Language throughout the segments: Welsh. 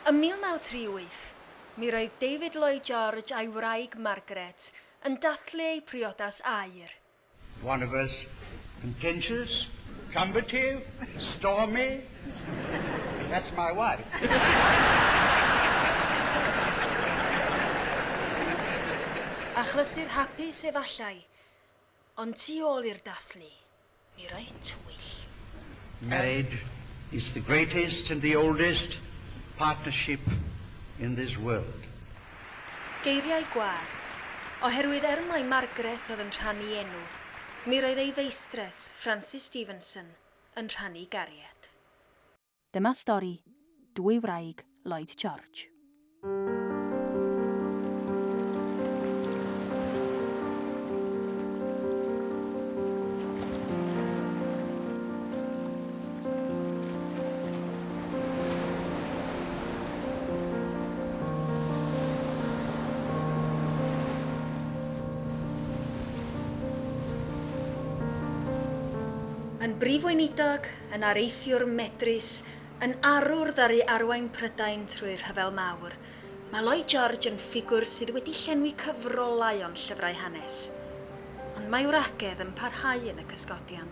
Ym 1938, mi roedd David Lloyd George a'i wraig Margaret yn dathlu eu priodas aur. One of us contentious, combative, stormy. That's my wife. Achlysur hapus efallai, ond tu ôl i'r dathlu, mi roedd twyll. Marriage is the greatest and the oldest partnership in this world. Geiriau gwag, oherwydd mai Margaret oedd yn rhannu enw, mi roedd ei feistres, Francis Stevenson, yn rhannu gariad. Dyma stori dwy wraig Lloyd George. Yn brif weinidog, yn areithiwr medrus, yn arwr ddaru arwain Prydain trwy'r rhyfel mawr, mae Lloyd George yn ffigwr sydd wedi llenwi cyfrolau o'n llyfrau hanes. Ond mae wragedd yn parhau yn y cysgodion.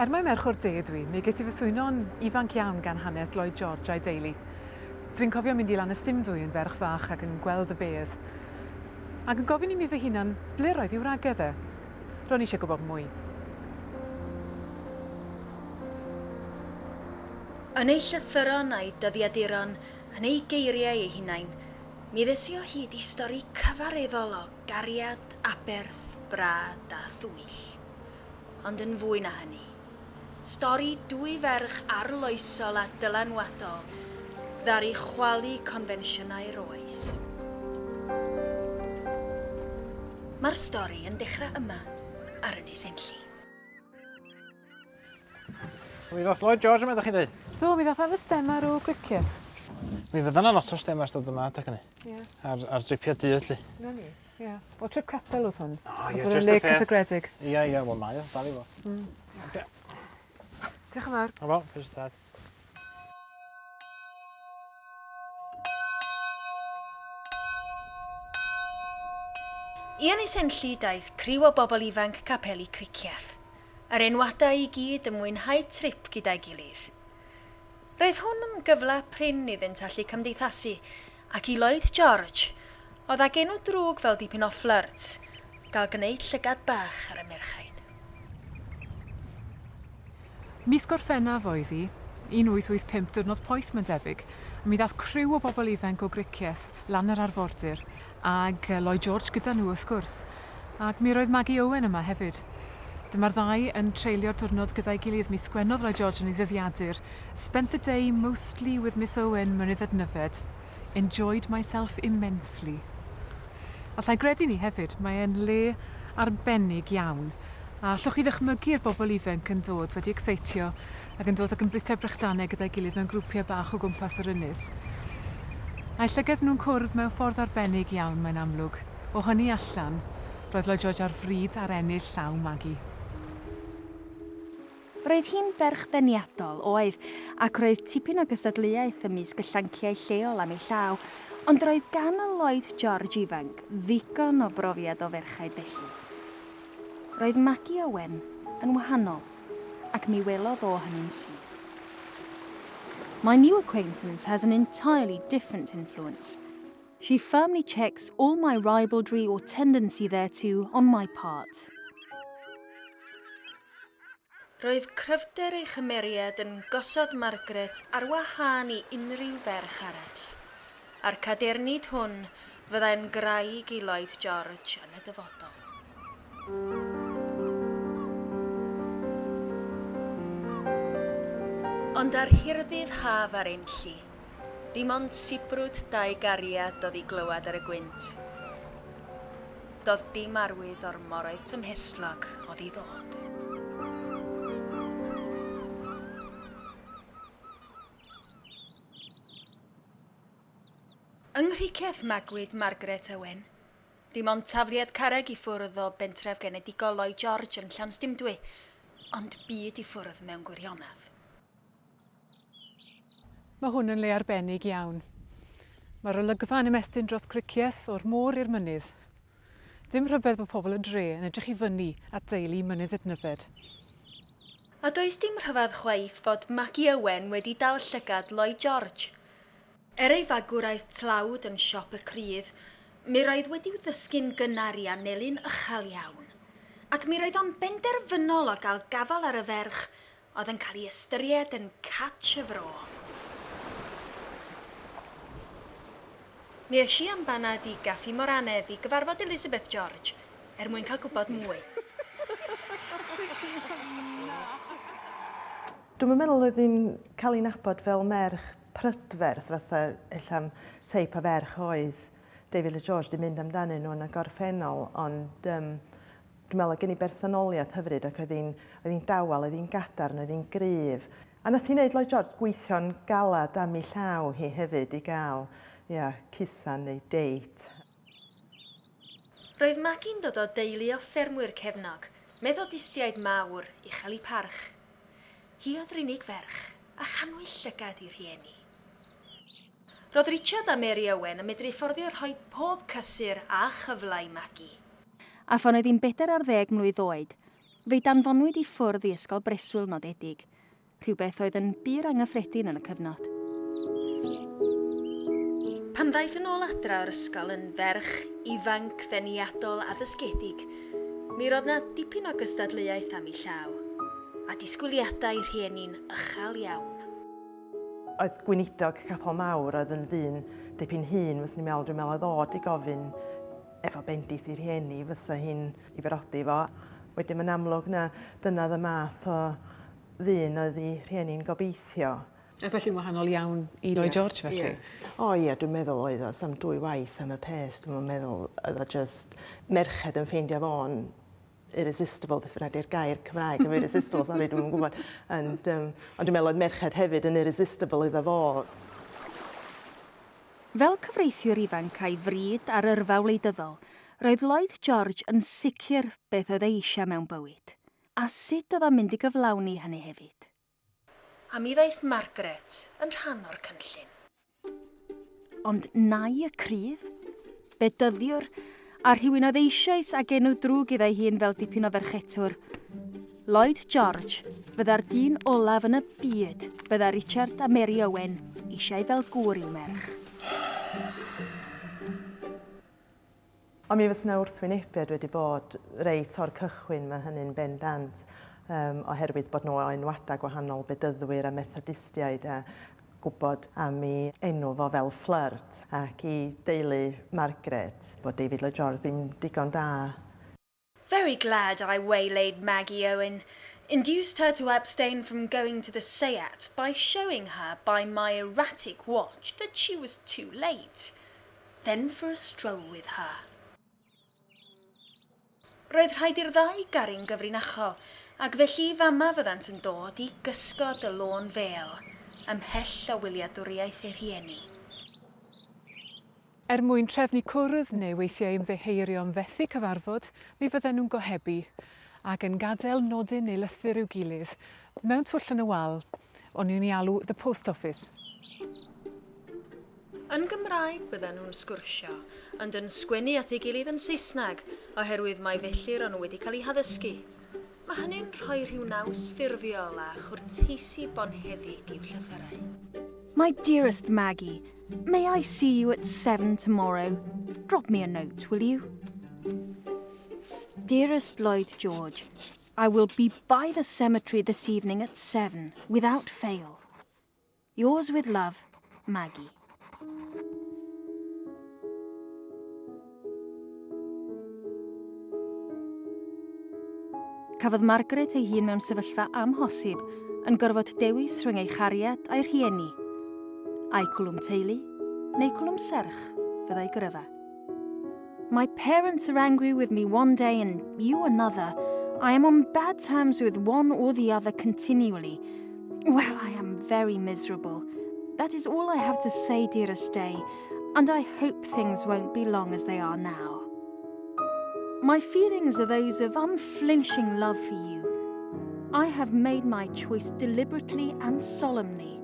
Mai merch o'r de dwi, mi ges i fy swino'n ifanc iawn gan hanes Lloyd George a'i deulu. Dwi'n cofio mynd i lan y stumdwy yn ferch fach ac yn gweld y bedd. Ac yn gofyn i mi fy hunan ble roedd i'w wragedd e. Ro'n i eisiau gwybod mwy. Yn ei llythyron a'i dyddiaduron, yn ei geiriau ei hunain, mi ddesi o hyd i stori cyfareddol o gariad, aberth, brad a thwyll. Ond yn fwy na hynny. Stori dwy ferch arloesol a dylanwadol ddaru chwalu confensiynau'r oes. Mae'r stori yn dechrau yma ar Ynys Enlli. Mi ddoth Lloyd George yma, ydych chi'n dweud? Do, mi ddath ar y stemar o griciau. Mi fydda na lot o stemars dod yma, ydych hynny? Ie. Ar dripiau dydd, lle. Na ni, ie. O trip capel oedd hwn. O, ie, just y peth. Cysegredig. Ie, wel mae o, dal i fo. Diolch yn fawr. O, fes tad. I Ynys Enlli daeth criw o bobl ifanc capeli criciaeth. Yr enwadau i gyd yn mwynhau trip gyda'i gilydd. Roedd hwn yn gyfle prin iddynt allu cymdeithasu, ac i Lloyd George, oedd ag enw drwg fel dipyn o flirt, gael gwneud llygad bach ar y merchaid. Mis Gorffennaf oedd hi, 1885 diwrnod poeth mae'n debyg, mi ddath criw o bobl ifanc o griciaeth lan yr arfordir, ag Lloyd George gyda nhw wrth gwrs, ac mi roedd Maggie Owen yma hefyd. Dyma'r ddau yn treulio'r diwrnod gyda'i gilydd. Mi sgwennodd Lloyd George yn ei ddyddiadur. Spent the day mostly with Miss Owen mynydd adnyfed. Enjoyed myself immensely. Allai gredu ni hefyd, mae e'n le arbennig iawn. A allwch chi ddychmygu'r bobl ifanc yn dod wedi exeitio ac yn dod ac yn britau brechdanau gyda'i gilydd mewn grwpiau bach o gwmpas yr ynys. A'i llygad nhw'n cwrdd mewn ffordd arbennig iawn, mae'n amlwg. O hynny allan, roedd Lloyd George ar fryd ar ennill llaw Maggie. Roedd hi'n ferch ddeniadol oedd, ac roedd tipyn o gysadleuaeth ymysg y llanciau lleol am ei llaw, ond roedd gan y Lloyd George ifanc ddigon o brofiad o ferchaid felly. Roedd Maggie Owen yn wahanol, ac mi welodd o hynny'n syth. My new acquaintance has an entirely different influence. She firmly checks all my ribaldry or tendency thereto on my part. Roedd cryfder ei chymeriad yn gosod Margaret ar wahân i unrhyw ferch arall. A'r cadernid hwn fyddai'n graig i Lloyd George yn y dyfodol. Ond ar hirddydd haf ar Enlli, dim ond sibrwd dau gariad oedd i glywed ar y gwynt. Doedd dim arwydd o'r moroedd tymheslog oedd i ddod. Yng Nghricheth magwyd Margaret Owen. Dim ond tafliad carreg I ffwrdd o bentref genedigol Lloyd George yn Llanstymdwy, ond byd I ffwrdd mewn gwirionedd. Mae hwn yn le arbennig iawn. Mae'r olygfa yn ymestyn dros cricieth o'r môr i'r mynydd. Dim rhyfedd bod pobl y dre yn edrych I fyny at deulu mynydd adnybed. A does dim rhyfedd chwaith fod Maggie Owen wedi dal llygad Lloyd George. Ei fagwraeth tlawd yn siop y crydd, mi roedd wedi'w ddysgu'n gynnar I anelyn uchel iawn, ac mi roedd o'n benderfynol o gael gafal ar y ferch oedd yn cael ei ystyried yn catch y fro. Mi eisi am banad I Gaffi Moranedd I gyfarfod Elizabeth George, mwyn cael gwybod mwy. Dwi'n meddwl oedd hi'n cael ei nabod fel merch prydferth, fatha allan teip o ferch oedd David Lloyd George di mynd amdanyn nhw yn y gorffennol, ond dwi'n meddwl gen I bersonoliaeth hyfryd ac oedd hi'n dawel, oedd hi'n gadarn, oedd hi'n gryf. A nath hi'n neud Lloyd George gweithio'n galad am ei llaw hi hefyd I gael cusan neu date. Roedd Maggie'n dod o deulu o ffermwyr cefnog, meddodistiaid mawr uchel I parch. Hi oedd yr unig ferch a chanwy llygad I rhieni. Roedd Richard a Mary Owen yn medru fforddio rhoi pob cysur a chyfle I Maggie. A phon oedd hi'n 40 mlwydd oed, fe'i danfonwyd I ffwrdd I ysgol breswyl nodedig, rhywbeth oedd yn bir anghyffredin yn y cyfnod. Pan ddaeth yn ôl adra o'r ysgol yn ferch, ifanc, ddeniadol a ddysgedig, mi roedd na dipyn o gystadleuaeth am ei llaw, a disgwyliadau rhieni'n uchel iawn. Oedd gweinidog capel mawr oedd yn ddyn dipyn hun, fyswn i'n meddwl, dwi'n meddwl oedd oed I gofyn efo bendith I rhieni, fysa hi'n I berodi fo. Wedyn mae'n amlwg na dyna y math o ddyn oedd I rhieni'n gobeithio. A felly'n wahanol iawn I Lloyd George felly? O ie, dwi'n meddwl oedd o, sam 2 waith am y peth, dwi'n meddwl oedd o just merched yn ffeindio fo'n irresistible, beth bynnag di'r gair Cymraeg yn irresistible, sori, dwi'n gwybod. Ond dwi'n meddwl oedd merched hefyd yn irresistible iddo fo. Fel cyfreithiwr ifanc a'i fryd ar yrfa wleidyddol, roedd Lloyd George yn sicr beth oedd ei eisiau mewn bywyd, a sut oedd o'n mynd I gyflawni hynny hefyd. A mi ddaeth Margaret yn rhan o'r cynllun. Ond nai y crydd, bedyddiwr, a rhywun oedd eisoes ag enw drwg iddo hun fel dipyn o ferchetwr. Lloyd George, bydda'r dyn olaf yn y byd, bydda Richard a Mary Owen eisiau fel gŵr i'w merch. Ond mi fysa 'na wrthwynebiad wedi bod reit o'r cychwyn mae hynny'n bendant, oherwydd bod nhw o enwadau gwahanol bedyddwyr a methodistiaid a gwybod am ei enw fo fel flirt ac I deulu Margaret bod David Lloyd George ddim digon da. Very glad I waylaid Maggie Owen, induced her to abstain from going to the Seat by showing her by my erratic watch that she was too late, then for a stroll with her. Roedd rhaid i'r ddau garu'n gyfrinachol, ac felly fama fyddant yn dod I gysgod y lôn fel, ymhell o wyliadwriaeth ei rhieni. Mwyn trefnu cwrdd neu weithiau ymddeheirio am fethu cyfarfod, mi fydden nhw'n gohebu, ac yn gadael nodyn neu lythyr i'w gilydd, mewn twll yn y wal, o'n i'n ei alw the post office. Yn Gymraeg bydden nhw'n sgwrsio, ond yn sgwennu at ei gilydd yn Saesneg, oherwydd mae fellyr o'n wedi cael ei haddysgu. Mae hynny'n rhoi rhyw naws ffurfiol a chwrteisi bonheddig i'w llythyrau. My dearest Maggie, may I see you at 7 tomorrow? Drop me a note, will you? Dearest Lloyd George, I will be by the cemetery this evening at 7, without fail. Yours with love, Maggie. Cafodd Margaret ei hun mewn sefyllfa amhosib yn gorfod dewis rhwng ei chariad a'i rhieni, a'i cwlwm teulu neu cwlwm serch fyddai gryfa. My parents are angry with me one day and you another. I am on bad terms with one or the other continually. Well, I am very miserable. That is all I have to say, dearest day. and I hope things won't be long as they are now. My feelings are those of unflinching love for you. I have made my choice deliberately and solemnly.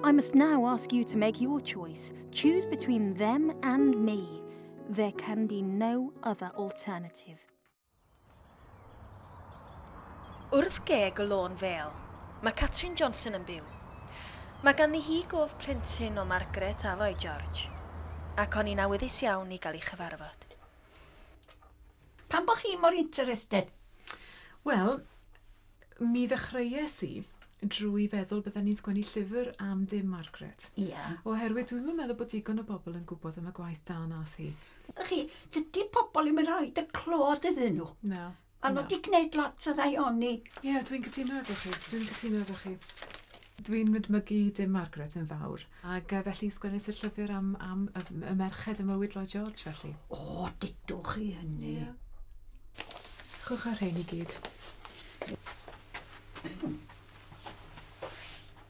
I must now ask you to make your choice. Choose between them and me. There can be no other alternative. Wrth geg y lôn fel, mae Catrin Johnson yn byw. Mae ganddi hi gof plentyn o Margaret a Lloyd George, ac o'n i'n awyddus iawn i gael ei chyfarfod. Pan bo chi mor interested? Wel, mi ddechreuais i drwy feddwl bydden ni'n sgwennu llyfr am dim Margaret. Ia. Oherwydd dwi'n meddwl bod digon o bobl yn gwybod am y gwaith da nath hi. Chi, dydy pobl yn rhoi y clod iddyn nhw. No. A nhw wedi gwneud lot o ddaioni. Ie, dwi'n cytuno efo chi. Dwi'n medmygu dim Margaret yn fawr. Ac felly sgwennes i'r llyfr am y merched y mywyd Lloyd George felly. O, dydwch chi hynny. Ie. Chwch ar rhain i gyd.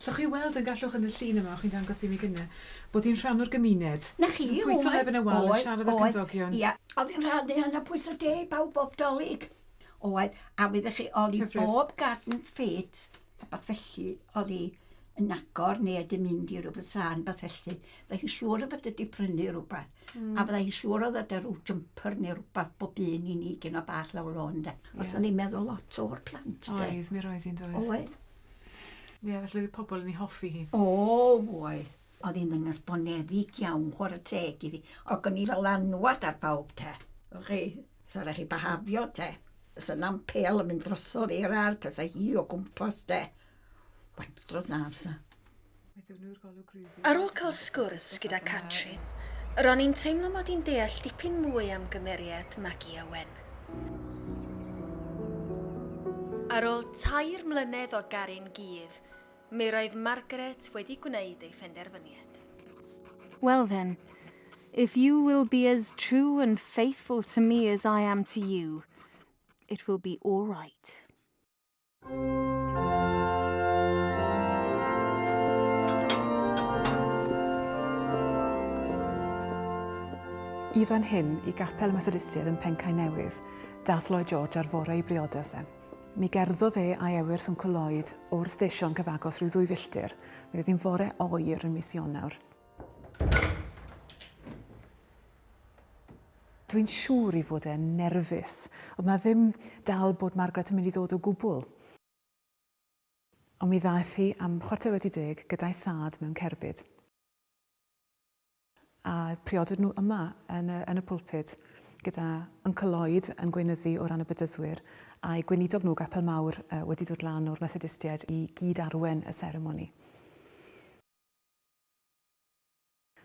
Llwch chi weld yn gallwch yn y llun yma, chi'n dangos i mi gynne, bod hi'n rhan o'r gymuned. Na chi, oedd. Pwyso hefyd y wal yn siarad â'r cymdogion. Ia, oedd hi'n rhannu hynna pwyso de bawb bob dolyg. Oedd, a wydde chi, oedd hi bob garden ffit, a beth felly, oedd hi yn agor neu ydy mynd i rhywbeth sa'n beth felly. Fydde hi siŵr o fod ydy prynu rhywbeth. A fydde hi siŵr o ddod rhyw jumper neu rhywbeth bob un i ni gyn o bach lawr o'n de. Os o'n i'n meddwl lot o'r plant de. Oedd, mi roedd hi'n doedd. Oedd. Ie, felly oedd pobl yn ei hoffi hi. Oedd. Oedd hi'n ddangos boneddig iawn, chwarae teg iddi. Ac o'n i fel anwad ar bawb te. Chi, so rhaid chi bahafio te. Os yna'n pel yn mynd drosodd i'r ardd, os hi o gwmpas de. Wan, dros na amser. Ar ôl cael sgwrs gyda Catrin, ro'n i'n teimlo mod i'n deall dipyn mwy am gymeriad Maggie Owen. Ar ôl 2 mlynedd o garin gudd, mi roedd Margaret wedi gwneud ei phenderfyniad. Well then, if you will be as true and faithful to me as I am to you, it will be all right. I fan hyn, i gapel Methodistiaid yn Pencau Newydd, dath Lloyd George ar fore i briodas e. Mi gerddodd e a'i ewyr Ffwnc Lloyd o'r stesion cyfagos rhyw 2 filltir. Mi oedd hi'n fore oer yn mis Ionawr. Dwi'n siŵr i fod e'n nerfus. Oedd na ddim dal bod Margaret yn mynd i ddod o gwbl. Ond mi ddaeth hi am 10:15 gyda'i thad mewn cerbyd. A priodwyd nhw yma yn y pwlpid gyda Uncle Lloyd yn gweinyddu o ran y bydyddwyr a'i gweinidog nhw gapel mawr wedi dod lan o'r Methodistiaid i gyd arwen y seremoni.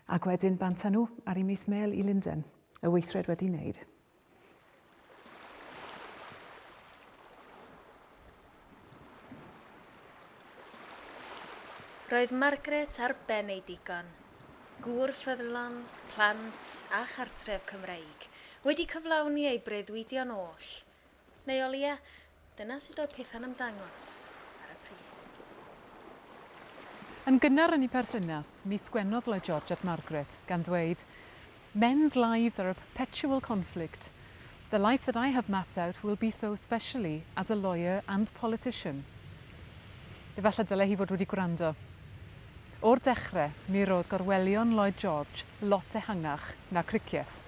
Ac wedyn banta nhw ar ei mis Mel i Lundain, y weithred wedi wneud. Roedd Margaret ar ben ei digon. Gŵr ffyddlon, plant a chartref Cymreig wedi cyflawni ei breuddwydion oll. Neu o leia, dyna sydd oedd pethau'n ymddangos ar y pryd. Yn gynnar yn ei perthynas, mi sgwennodd Lloyd George at Margaret gan ddweud, "Men's lives are a perpetual conflict. The life that I have mapped out will be so specially as a lawyer and politician." Efallai dylai hi fod wedi gwrando. O'r dechrau, mi roedd gorwelion Lloyd George lot ehangach na cricieth.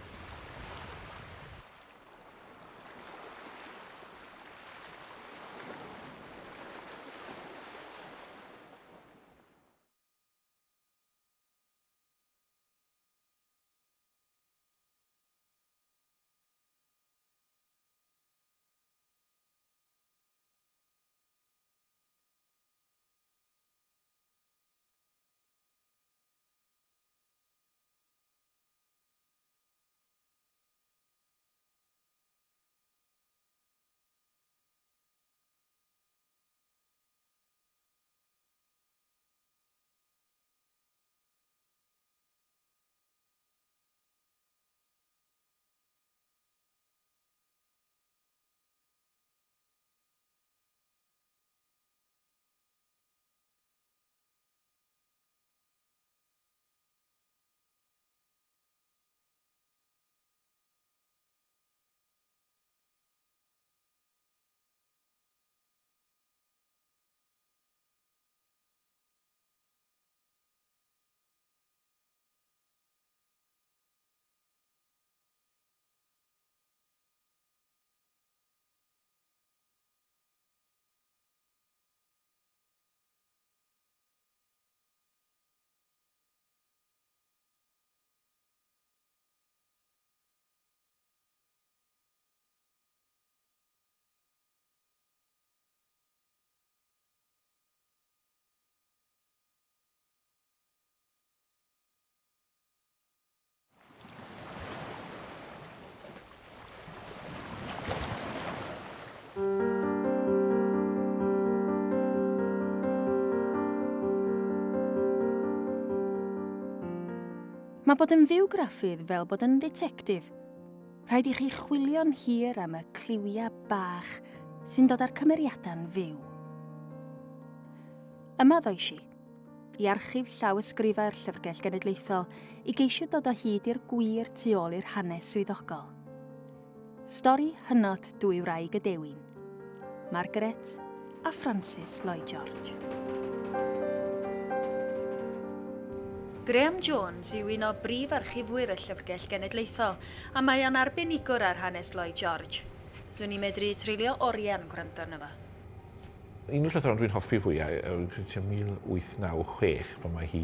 Mae bod yn fywgraffydd fel bod yn detectif. Rhaid i chi chwilio'n hir am y cliwiau bach sy'n dod â'r cymeriadau'n fyw. Yma ddoes i, i archif llawysgrifau'r Llyfrgell Genedlaethol i geisio dod o hyd i'r gwir tu ôl i'r hanes swyddogol. Stori hynod dwy wraig y dewin, Margaret a Francis Lloyd George. Graham Jones yw un o brif archifwyr y Llyfrgell Genedlaethol a mae o'n arbenigwr ar hanes Lloyd George. Swn i'n medru treulio oriau'n gwrando arno fo. Un o'r llythyron dwi'n hoffi fwyaf yw'r 1896 pan mae hi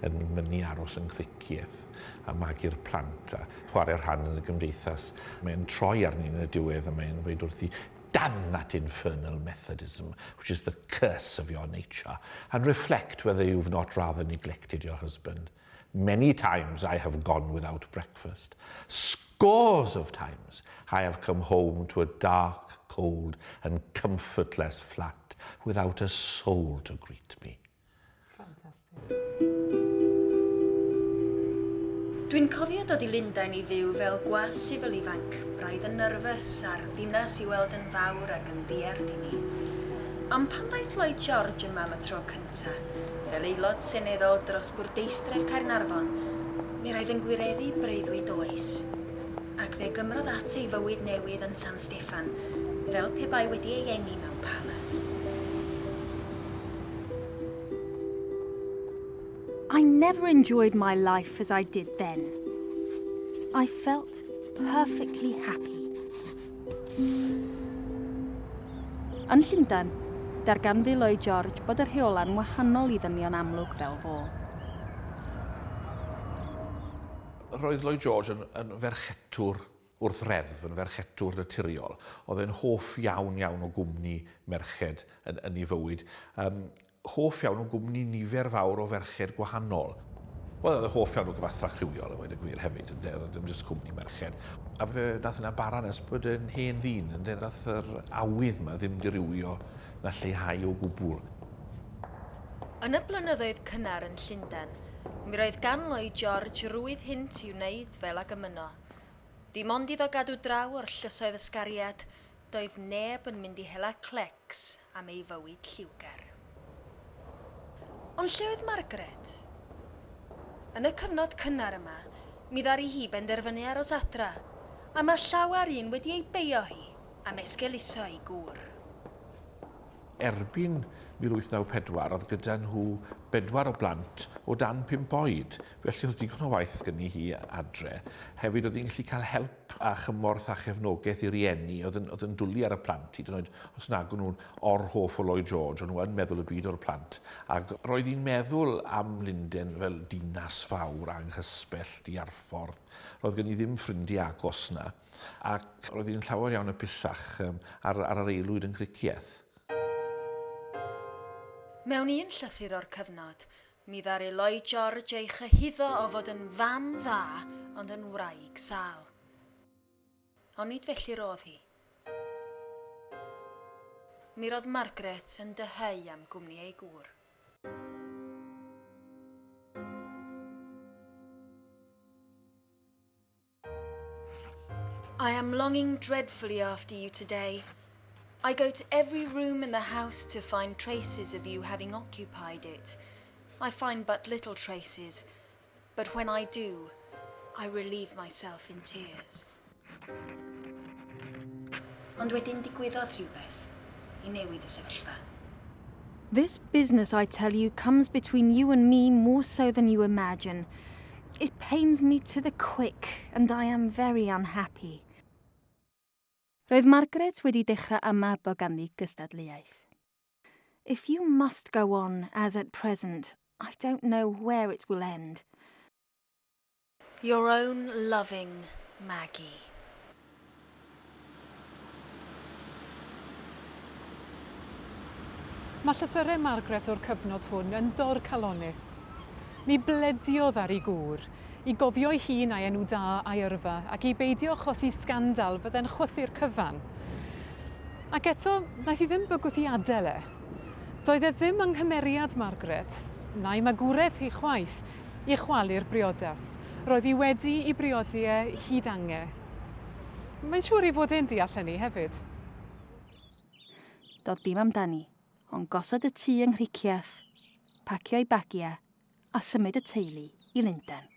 yn mynd aros yn Cricieth a magu'r plant a chwarae'r rhan yn y gymdeithas. Mae'n troi arni yn y diwedd a mae'n dweud wrthi, damn that infernal Methodism, which is the curse of your nature, and reflect whether you've not rather neglected your husband. Many times I have gone without breakfast. Scores of times I have come home to a dark, cold and comfortless flat without a soul to greet me. Fantastic. Dwi'n cofio dod i Lundain i fyw fel gwas sifil ifanc, braidd yn nyrfys a'r ddinas i weld yn fawr ac yn ddiarth i mi. Ond pan ddaeth Lloyd George yma am y tro cynta, fel aelod seneddol dros bwrdeistref Caernarfon, mi roedd yn gwireddu breuddwyd oes. Ac fe gymrodd at ei fywyd newydd yn San Steffan, fel pe bai wedi ei eni mewn palas. I never enjoyed my life as I did then. I felt perfectly happy. Yn Llundain, darganfu Lloyd George bod yr rheola'n wahanol i ddynion amlwg fel fo. Roedd Lloyd George yn ferchetwr wrth reddf, yn ferchetwr naturiol. Oedd e'n hoff iawn o gwmni merched yn ei fywyd. Hoff iawn o gwmni nifer fawr o ferched gwahanol. Oedd e'n hoff iawn o gyfathra chriwiol, y weid y gwir hefyd, dim jyst gwmni merched. A fe nath yna bara nes bod yn hen ddyn, nath yr awydd yma ddim dirywio na lleihau o gwbl. Yn y blynyddoedd cynnar yn Llundain, mi roedd gan Lloyd George rwydd hynt i'w wneud fel ag ymuno. Dim ond iddo gadw draw o'r llysoedd ysgariad, doedd neb yn mynd i hela clecs am ei fywyd lliwgar. Ond lle oedd Margaret? Yn y cyfnod cynnar yma, mi ddari hi benderfynu aros adra, a mae llawer un wedi ei beio hi am esgeluso ei gŵr. Erbyn 1894, oedd gyda nhw 4 o blant o dan 5 oed. Felly oedd digon o waith gyda hi adre. Hefyd oedd hi'n gallu cael help a chymorth a chefnogaeth i rieni. Oedd yn dwlu ar y plant. Hyd yn oed, os nag o'n nhw'n orhoff o Lloyd George, o'n nhw yn meddwl y byd o'r plant. Ac roedd hi'n meddwl am Lundain fel dinas fawr anghysbell, diarffordd. Roedd gen i ddim ffrindiau agos na. Ac roedd hi'n llawer iawn y pisach ar yr aelwyd yn Cricieth. Mewn un llythyr o'r cyfnod, mi ddaru Lloyd George ei chyhuddo o fod yn fam dda, ond yn wraig sal. Ond nid felly roedd hi. Mi roedd Margaret yn dyheu am gwmni ei gŵr. I am longing dreadfully after you today. I go to every room in the house to find traces of you having occupied it. I find but little traces, but when I do, I relieve myself in tears. Ond wedyn digwyddodd rhywbeth I newid y sefyllfa. This business, I tell you, comes between you and me more so than you imagine. It pains me to the quick, and I am very unhappy. Roedd Margaret wedi dechrau ymabo ganddi gystadleuaeth. If you must go on as at present, I don't know where it will end. Your own loving Maggie. Mae llythyrau Margaret o'r cyfnod hwn yn dor calonus. Mi blediodd ar ei gŵr, I gofio ei hun a'i enw da a'i yrfa ac I beidio achosi sgandal fydde'n chwythu'r cyfan. Ac eto, naeth I ddim bygwth I adael e. Doedd e ddim yng nghymeriad Margaret, na'i magwraeth ei chwaith, I chwalu'r briodas. Roedd hi wedi i briodi hyd angau. Mae'n siŵr i fod e'n deall hynny hefyd. Doedd dim amdani, ond gosod y tŷ yng Nghricieth, pacio ei bagiau a symud y teulu i Lundain.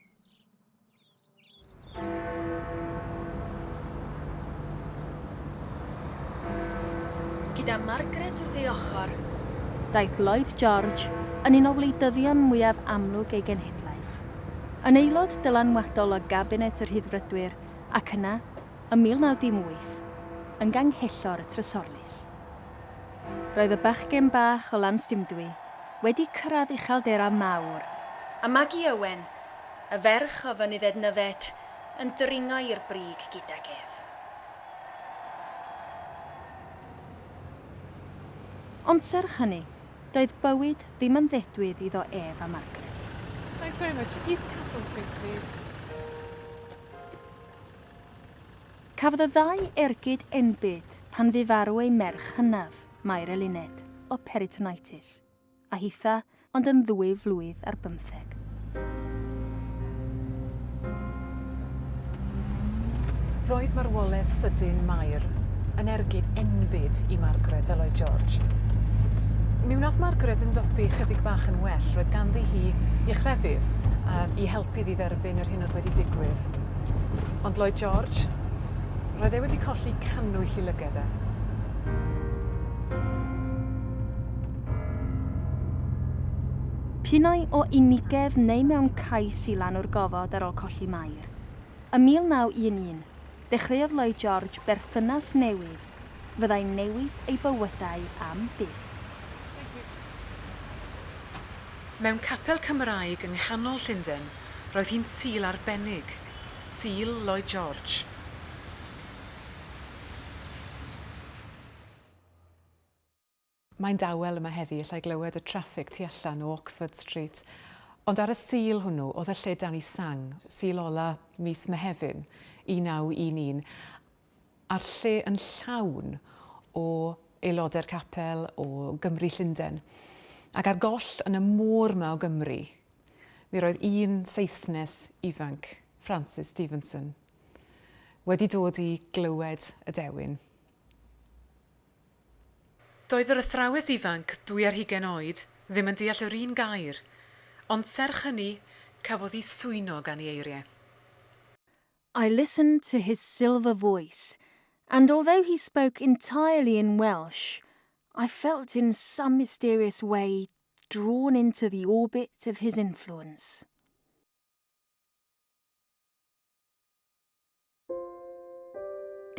Gyda Margaret wrth ei ochr, daeth Lloyd George yn un o wleidyddion mwyaf amlwg ei genhedlaeth. Yn aelod dylanwadol o gabinet yr Hyddfrydwyr ac yna, ym 1918, yn ganghellor y Trysorlus. Roedd y bachgen bach o Lanstimdwy wedi cyrraedd uchaldera mawr, a Maggie Owen, y ferch o Fynydded Nyfed, yn dringo i'r brig gydag ef. Ond serch hynny, doedd bywyd ddim yn ddedwydd iddo ef a Margaret. Thanks very much. East Castle Street, please. Cafodd y ddau ergyd enbyd pan fu farw ei merch hynaf, Mair Eluned, o peritonitis, a hitha ond yn 2 flwydd ar 15. Roedd marwolaeth sydyn Mair yn ergyd enbyd i Margaret a Lloyd George. Mi wnaeth Margaret yn dopi chydig bach yn well, roedd ganddi hi i chrefydd i helpu ddi dderbyn yr hyn oedd wedi digwydd. Ond Lloyd George, roedd e wedi colli cannwyll i lyged e. Punai o unigedd neu mewn cais i lan o'r gofod ar ôl colli Mair. Ym 1911, dechreuodd Lloyd George berthynas newydd, fyddai'n newid ei bywydau am byth. Mewn capel Cymraeg yng nghanol Llundain, roedd hi'n sul arbennig, sul Lloyd George. Mae'n dawel yma heddi allai glywed y traffig tu allan o Oxford Street, ond ar y sul hwnnw oedd y lle dan i sang, sul ola mis Mehefin, 1911, a'r lle yn llawn o aelodau'r capel o Gymru Llundain. Ac ar goll yn y môr yma o Gymru, mi roedd un Saesnes ifanc, Francis Stevenson, wedi dod i glywed y dewin. Doedd yr athrawes ifanc 20 oed ddim yn deall yr un gair, ond serch hynny cafodd ei swyno gan ei eiriau. I listened to his silver voice, and although he spoke entirely in Welsh, I felt in some mysterious way drawn into the orbit of his influence.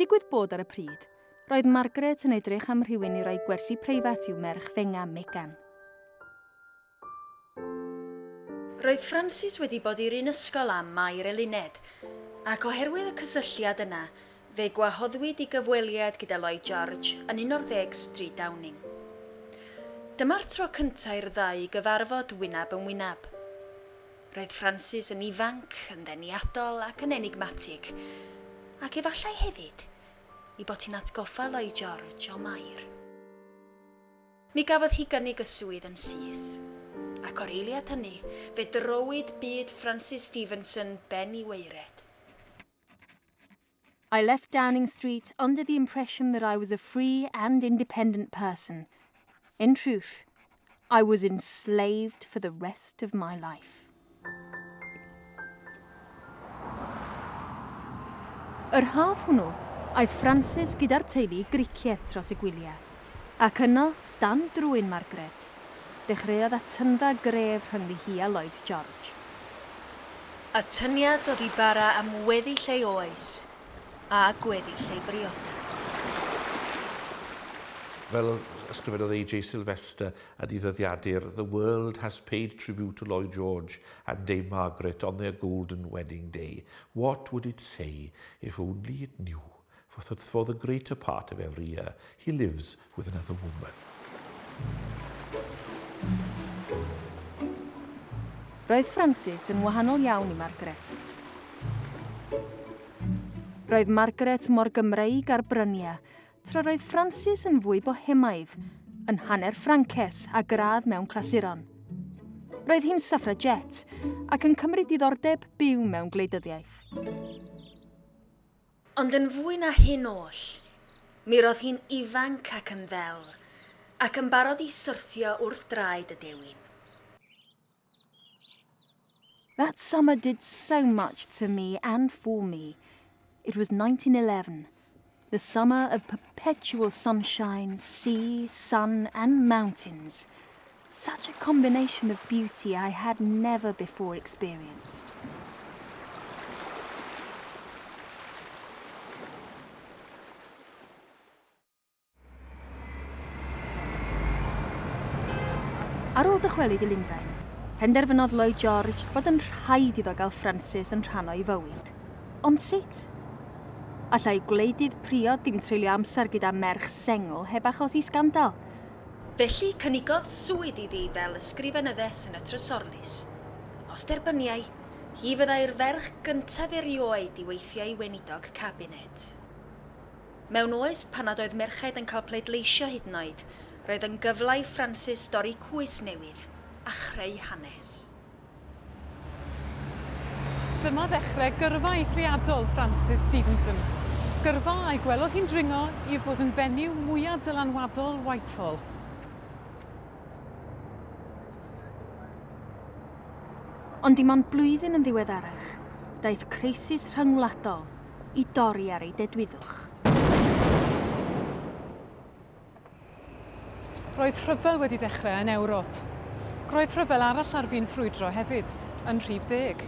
Digwydd bod ar y pryd, roedd Margaret yn edrych am rhywun i roi gwersi preifat i'w merch fenga Megan. Roedd Francis wedi bod i'r un ysgol am Mair Eluned, ac oherwydd y cysylltiad yna, fe gwahoddwyd i gyfweliad gyda Lloyd George yn 11 Street Downing. Dyma'r tro cyntaf i'r ddau gyfarfod wynab yn wynab. Roedd Francis yn ifanc, yn ddeniadol ac yn enigmatig, ac efallai hefyd i bod hi'n atgoffa Lloyd George o Mair. Mi gafodd hi gynnig y swydd yn syth, ac o'r eiliad hynny, fe drowyd byd Francis Stevenson ben i weired. I left Downing Street under the impression that I was a free and independent person. In truth, I was enslaved for the rest of my life. Yr haf hwnnw, aeth Francis gyda'r teulu gricieth dros y gwyliau, ac yno, dan drwyn Margaret, dechreuodd atynfa gref rhyngddi hi a Lloyd George. Atyniad oedd i bara am weddill ei oes, a gweddill ei briodas. Fel ysgrifennodd A.J. Sylvester a diddyddiadur, the world has paid tribute to Lloyd George and Dame Margaret on their golden wedding day. What would it say if only it knew? For the greater part of every year, he lives with another woman. Roedd Francis yn wahanol iawn i Margaret. Roedd Margaret mor Gymreig ar bryniau, tra roedd Francis yn fwy bohemaidd, yn hanner Ffrances a gradd mewn clasuron. Roedd hi'n suffragette ac yn cymryd diddordeb byw mewn gwleidyddiaeth. Ond yn fwy na hyn oll, mi roedd hi'n ifanc ac yn ddel, ac yn barod i syrthio wrth draed y dewin. That summer did so much to me and for me. It was 1911, the summer of perpetual sunshine, sea, sun and mountains. Such a combination of beauty I had never before experienced. Ar ôl dychwelyd i Lundain, penderfynodd Lloyd George bod yn rhaid iddo gael Francis yn rhan o'i fywyd. Ond sut? Allai gwleidydd priod dim treulio amser gyda merch sengl heb achosi sgandal. Felly cynigodd swydd iddi fel ysgrifenyddes yn y trysorlus. Os derbyniau, hi fyddai'r ferch gyntaf erioed i weithio i weinidog cabinet. Mewn oes pan nad oedd merched yn cael pleidleisio hyd yn oed, roedd yn gyfle i Francis dorri cwys newydd a chreu hanes. Dyma ddechrau gyrfa eithriadol Francis Stevenson. Gyrfa a'i gwelodd hi'n dringo i fod yn fenyw mwyaf dylanwadol Whitehall. Ond dim ond blwyddyn yn ddiweddarach, daeth crisis rhyngwladol i dorri ar ei dedwyddwch. Roedd rhyfel wedi dechrau yn Ewrop. Roedd rhyfel arall ar fi'n ffrwydro hefyd, yn Rhif 10.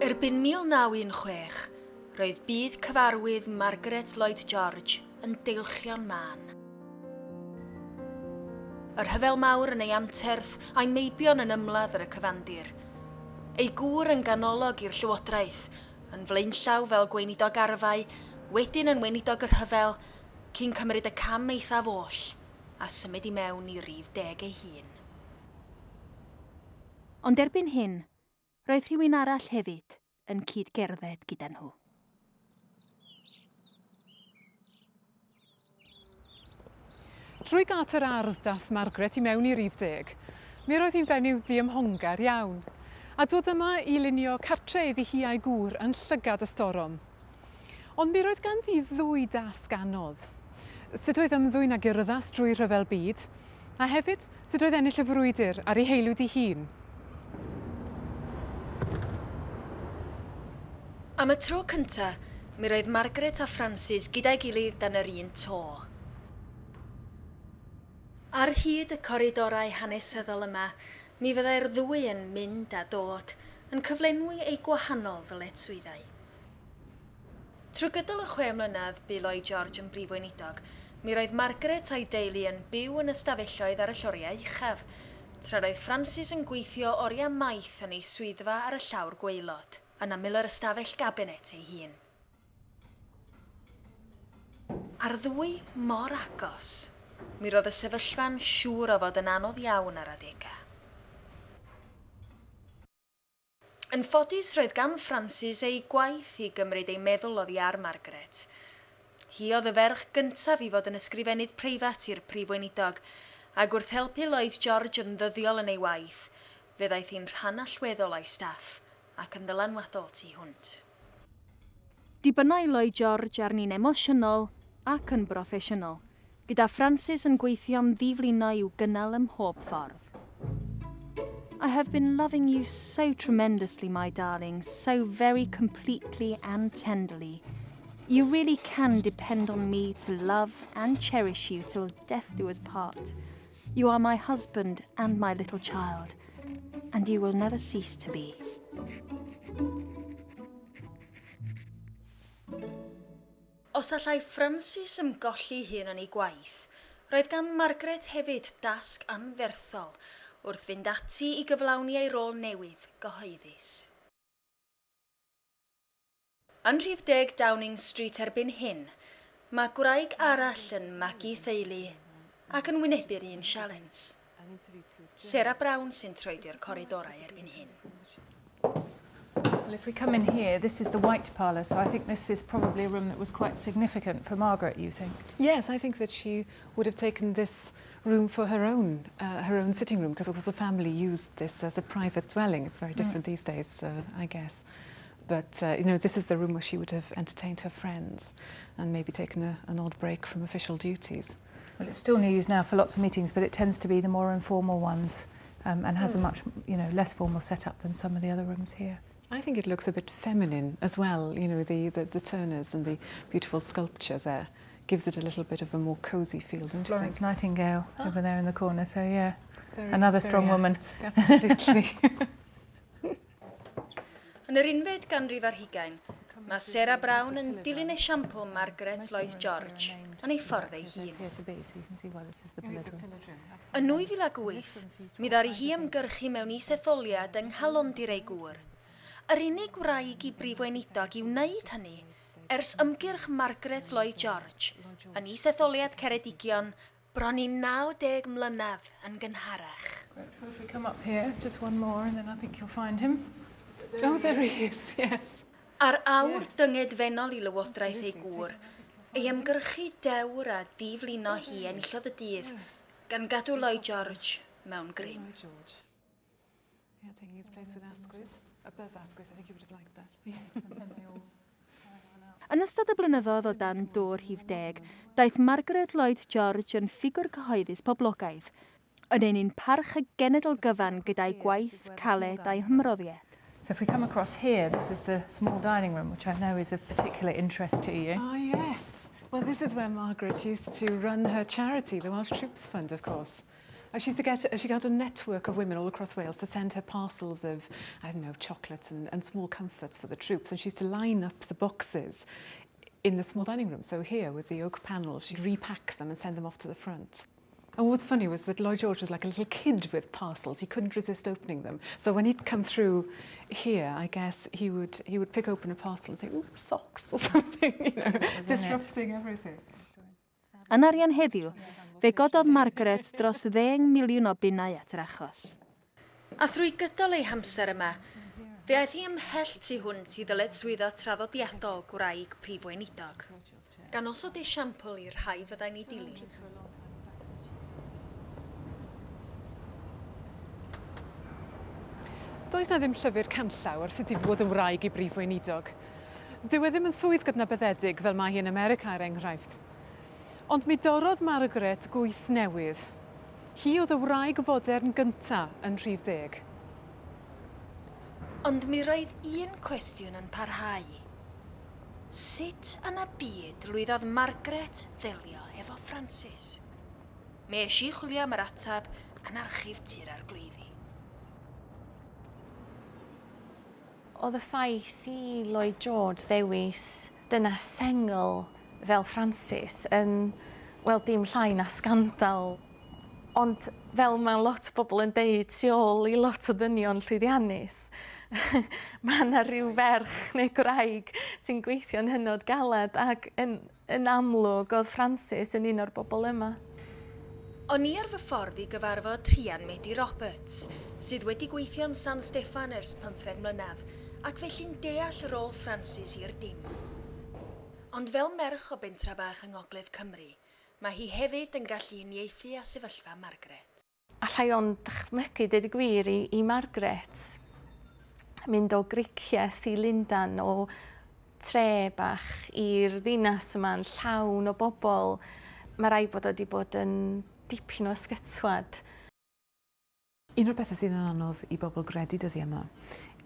Erbyn 1916, roedd bydd cyfarwydd Margaret Lloyd George yn deilchio'n man. Yr hyfel mawr yn ei amterth a'i meibion yn ymladd ar y cyfandir. Ei gŵr yn ganolog i'r llywodraeth, yn flaenllaw fel gweinidog arfau, wedyn yn weinidog yr hyfel, cyn cymryd y cam eithaf oll a symud i mewn i Rhif 10 ei hun. Ond erbyn hyn, roedd rhywun arall hefyd yn cydgerdded gyda nhw. Trwy gat yr ardd dath Margaret i mewn i Rhif 10, mi roedd hi'n fenyw ddiymhongar iawn, a dod yma i lunio cartre iddi hi a'i gŵr yn llygad y storom. Ond mi roedd ganddi ddwy dasg anodd. Sut oedd ymddwyn ag urddas drwy rhyfel byd, a hefyd sut oedd ennill y frwydr ar ei heilwyd ei hun. Am y tro cynta, mi roedd Margaret a Francis gyda'i gilydd dan yr un to. Ar hyd y coridorau hanesyddol yma, mi fyddai'r ddwy yn mynd a dod, yn cyflenwi ei gwahanol ddyletswyddau. Trwy gydol y 6 mlynedd bu Lloyd George yn brif weinidog, mi roedd Margaret a'i deulu yn byw yn ystafelloedd ar y lloriau uchaf, tra roedd Francis yn gweithio oriau maith yn ei swyddfa ar y llawr gwaelod, yn aml yr ystafell gabinet ei hun. Ar ddwy mor agos, mi roedd y sefyllfa'n siŵr o fod yn anodd iawn ar adegau. Yn ffodus roedd gan Francis ei gwaith i gymryd ei meddwl oddi ar Margaret. Hi oedd y ferch gyntaf i fod yn ysgrifennydd preifat i'r prif weinidog, ac wrth helpu Lloyd George yn ddyddiol yn ei waith, fe ddaeth hi'n rhan allweddol o'i staff ac yn ddylanwadol tu hwnt. Dibynnau Lloyd George arni'n emosiynol ac yn broffesiynol, gyda Francis yn gweithio am ddiflino i'w gynnal ym mhob ffordd. I have been loving you so tremendously, my darling, so very completely and tenderly. You really can depend on me to love and cherish you till death do us part. You are my husband and my little child, and you will never cease to be. Os allai Francis ymgolli hun yn ei gwaith, roedd gan Margaret hefyd dasg anferthol wrth fynd ati i gyflawni ei rôl newydd gyhoeddus. Yn rhif 10 Downing Street erbyn hyn, mae gwraig arall yn magu theulu ac yn wynebu'r un sialens. Sarah Brown sy'n troedio'r coridorau erbyn hyn. Well, if we come in here, this is the white parlour, so I think this is probably a room that was quite significant for Margaret, you think? Yes, I think that she would have taken this room for her own sitting room, because of course the family used this as a private dwelling. It's very different these days, I guess. But, you know, this is the room where she would have entertained her friends and maybe taken an odd break from official duties. Well, it's still used now for lots of meetings, but it tends to be the more informal ones and has a much, you know, less formal setup than some of the other rooms here. I think it looks a bit feminine as well, you know, the Turners and the beautiful sculpture there gives it a little bit of a more cosy feel, don't you think? Florence Nightingale over there in the corner, so yeah, another strong woman. Absolutely. Yn yr 11th ganrif ar 20, mae Sarah Brown yn dilyn esiampl Margaret Lloyd George yn ei ffordd ei hun. Yn 2008, mi ddari hi ymgyrchu mewn is-etholiad yng Nghalondir ei gŵr. Yr unig wraig i brif weinidog i wneud hynny ers ymgyrch Margaret Lloyd George yn is-etholiad Ceredigion bron i 90 mlynedd yn gynharach. If we come up here, just one more, and then I think you'll find him. Oh, there he is, yes. Ar awr dyngedfennol i lywodraeth ei gŵr, ei ymgyrchu dewr a diflino hi enillodd y dydd, gan gadw Lloyd George mewn grym. Yeah, taking his place with Asquith. Above Asquith, I think he would have liked that. Yn ystod y blynyddoedd o dan dŵr rhif 10, daeth Margaret Lloyd George yn ffigwr cyhoeddus poblogaidd, yn ein parch y genedl gyfan gyda'i gwaith, caled a'i hymroddiad. So if we come across here, this is the small dining room, which I know is of particular interest to you. Ah, yes. Well, this is where Margaret used to run her charity, the Welsh Troops Fund, of course. She got a network of women all across Wales to send her parcels of, I don't know, chocolates and small comforts for the troops. And she used to line up the boxes in the small dining room. So here, with the oak panels, she'd repack them and send them off to the front. And what was funny was that Lloyd George was like a little kid with parcels. He couldn't resist opening them. So when he'd come through here, I guess he would pick open a parcel and say, ooh, socks or something, you know, disrupting everything. Yn arian heddiw, fe gododd Margaret dros 10 miliwn o bunnau at yr achos. A thrwy gydol ei hamser yma, fe aeth hi ymhell tu hwnt i ddyletswyddo traddodiadol gwraig prif weinidog, gan osod esiampl i'r rhai fyddai'n ei dilyn. Does na ddim llyfr canllaw wrth ydi fod yn wraig i brif weinidog. Dyw e ddim yn swydd gydnabyddedig fel mae hi yn America er enghraifft. Ond mi dorodd Margaret gwys newydd. Hi oedd y wraig fodern gyntaf yn rhif 10. Ond mi roedd un cwestiwn yn parhau. Sut yn y byd lwyddodd Margaret ddelio efo Francis? Mi eis I chwilio am yr atab yn archif tir arglwyddi. Oedd y ffaith I Lloyd George ddewis dynas sengl fel Francis yn, wel, dim llai na scandal. Ond fel mae lot o bobl yn deud tu ôl I lot o ddynion llwyddiannus, mae yna rhyw ferch neu gwraig sy'n gweithio'n hynod galed ac yn amlwg oedd Francis yn un o'r bobl yma. O'n I ar fy ffordd I gyfarfod rhian Medi Roberts, sydd wedi gweithio'n San Steffan ers 15 mlynedd, ac felly'n deall y rôl Francis i'r dim. Ond fel merch o bentra bach yng Ngogledd Cymru, mae hi hefyd yn gallu uniaethu â sefyllfa Margaret. Allai o'n dychmygu, dweud y gwir, I Margaret mynd o griciaeth I Lundan, o tre bach i'r ddinas yma'n llawn o bobl. Mae rai bod o wedi bod yn dipyn o ysgytwad. Un o'r bethau sydd yn anodd I bobl gredu dyddiau yma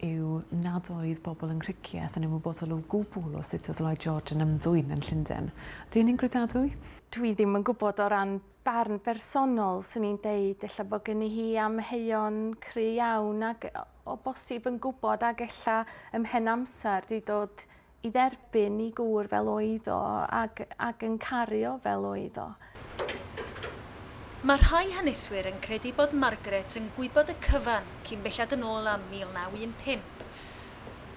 yw nad oedd bobl yn criciaeth yn ymwybodol o gwbl o sut oedd Lloyd George yn ymddwyn yn Llundain. Ydy hynny'n gredadwy? Dwi ddim yn gwybod o ran barn bersonol, swn i'n deud, ella bod gen I hi amheuon cry iawn ac o bosib yn gwybod ac ella ymhen amser wedi dod I dderbyn I gŵr fel oedd o ac yn cario fel oedd o. Mae rhai haneswyr yn credu bod Margaret yn gwybod y cyfan cyn bellad yn ôl am 1915.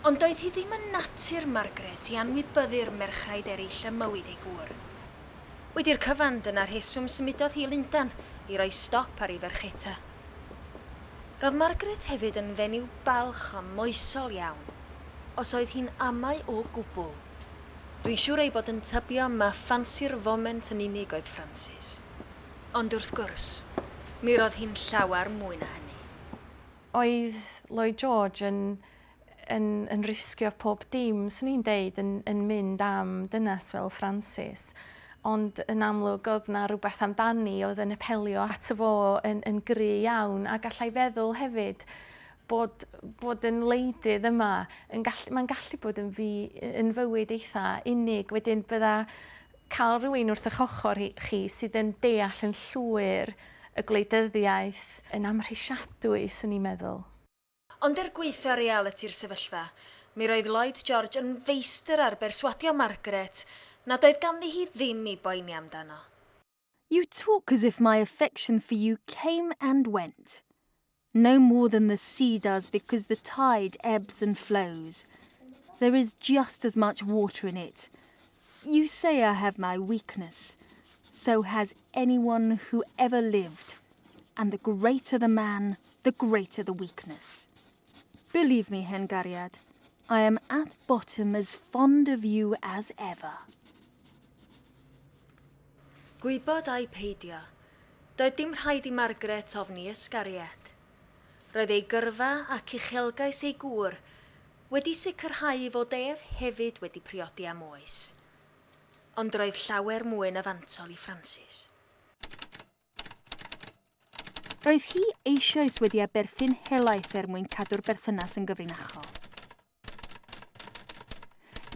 Ond doedd hi ddim yn natur Margaret I anwybyddu'r merchaid eraill y mywyd ei gŵr. Wedi'r cyfan dyna'r rheswm symudodd hi Lundan I roi stop ar ei fercheta. Roedd Margaret hefyd yn fenyw balch a moesol iawn, os oedd hi'n amau o gwbl. Dwi'n siŵr ei bod yn tybio ma ffansi'r foment yn unig oedd Francis. Ond wrth gwrs, mi roedd hi'n llawer mwy na hynny. Oedd Lloyd George yn risgio pob dim, swn i'n deud, yn mynd am dynas fel Francis. Ond yn amlwg oedd yna rhywbeth amdani oedd yn apelio at fo yn gry iawn a gallai feddwl hefyd bod yn leidydd yma, mae'n gallu bod yn fywyd eitha unig. Wedyn bydda cael rhywun wrth eich ochr chi sydd yn deall yn llwyr y gwleidyddiaeth yn amhrisiadwy, swn i'n meddwl. Ond gweithio reality'r sefyllfa, mi roedd Lloyd George yn feistr ar berswadio Margaret nad oedd ganddi hi ddim I boeni amdano. You talk as if my affection for you came and went. No more than the sea does because the tide ebbs and flows. There is just as much water in it. You say I have my weakness. So has anyone who ever lived. And the greater the man, the greater the weakness. Believe me, Hengariad, I am at bottom as fond of you as ever. Gwybod a'i peidio, doedd dim rhaid I Margaret ofni ysgariad. Roedd ei gyrfa ac uchelgais ei gŵr wedi sicrhau fod ef hefyd wedi priodi am oes. Ond roedd llawer mwy yn afantol I Francis. Roedd hi eisoes wedi aberthu'n helaeth mwyn cadw'r berthynas yn gyfrinachol.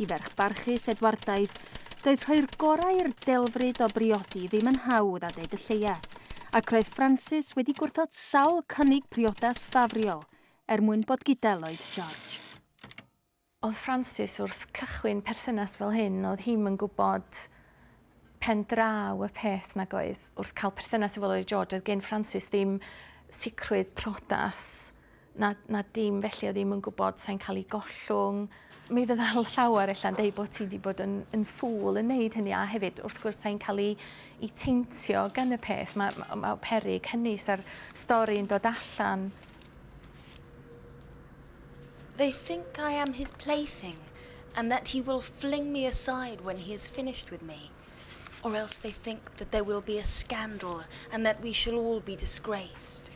I ferch barchus Edwardaidd, doedd rhoi'r gorau i'r delfryd o briodi ddim yn hawdd a deud y lleia, ac roedd Francis wedi gwrthod sawl cynnig priodas ffafriol mwyn bod gyda Lloyd George. Oedd Francis wrth cychwyn perthynas fel hyn, oedd hi'n yn gwybod pen draw y peth nag oedd. Wrth cael perthynas efo Lloyd George, oedd gen Francis ddim sicrwydd prodas, na dim felly oedd ddim yn gwybod sa'n cael ei gollwng. Mi fydda llawer ella'n deud bod ti wedi bod yn ffwl yn neud hynny, a hefyd wrth gwrs sa'n cael ei teintio gan y peth. Mae peryg hynny sa'r stori yn dod allan. They think I am his plaything, and that he will fling me aside when he is finished with me. Or else they think that there will be a scandal, and that we shall all be disgraced.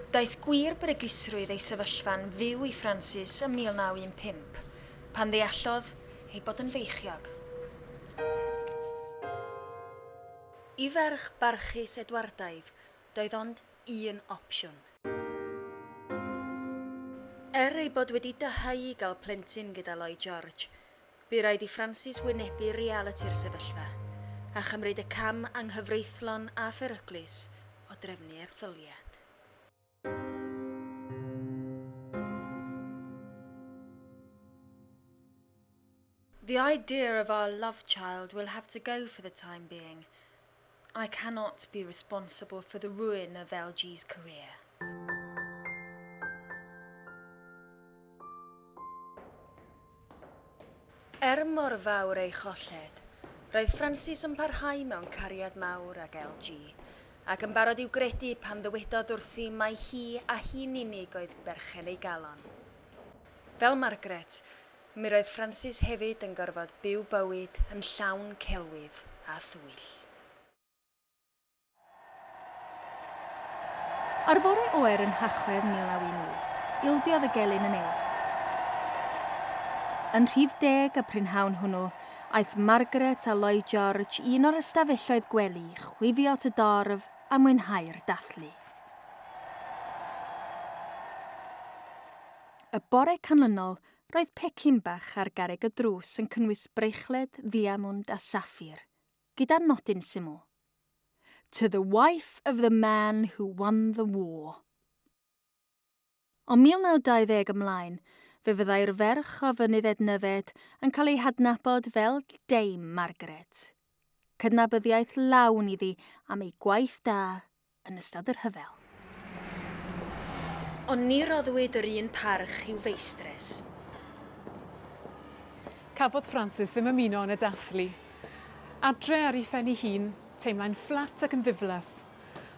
Daeth gwir bregusrwydd ei sefyllfa'n fyw I Francis ym 1915, pan ddeallodd ei bod yn feichiog. I ferch barchus Edwardaidd, doedd ond un opsiwn. Ei bod wedi dyhau i gael plentyn gyda Lloyd George, bu raid i Francis wynebu reality'r sefyllfa a chymryd y cam anghyfreithlon a pheryglus o drefnu erthyliad. The idea of our love child will have to go for the time being. I cannot be responsible for the ruin of LG's career. Mor fawr ei cholled, roedd Francis yn parhau mewn cariad mawr ag LG, ac yn barod i'w gredu pan ddywedodd wrthi mai hi a hi'n unig oedd berchen ei galon. Fel Margaret, mi roedd Francis hefyd yn gorfod byw bywyd yn llawn celwydd a thwyll. Ar fore oer yn Hachwedd 1918, ildiodd y gelyn yn eil. Yn rhif 10 y prynhawn hwnnw, aeth Margaret a Lloyd George un o'r ystafelloedd gwely chwifio at y dorf a mwynhau'r dathlu. Y bore canlynol, roedd pecyn bach ar garreg y drws yn cynnwys breichled, ddiamond a saffir, gyda nodyn syml. To the wife of the man who won the war. O 1920 ymlaen, fe fyddai'r ferch o Fynydd Nyfed yn cael ei hadnabod fel Dame Margaret. Cydnabyddiaeth lawn iddi am ei gwaith da yn ystod yr rhyfel. Ond ni roddwyd yr un parch i'w feistres. Cafodd Francis ddim ymuno yn y dathlu. Adre ar ei phen ei hun, teimlai'n fflat ac yn ddiflas.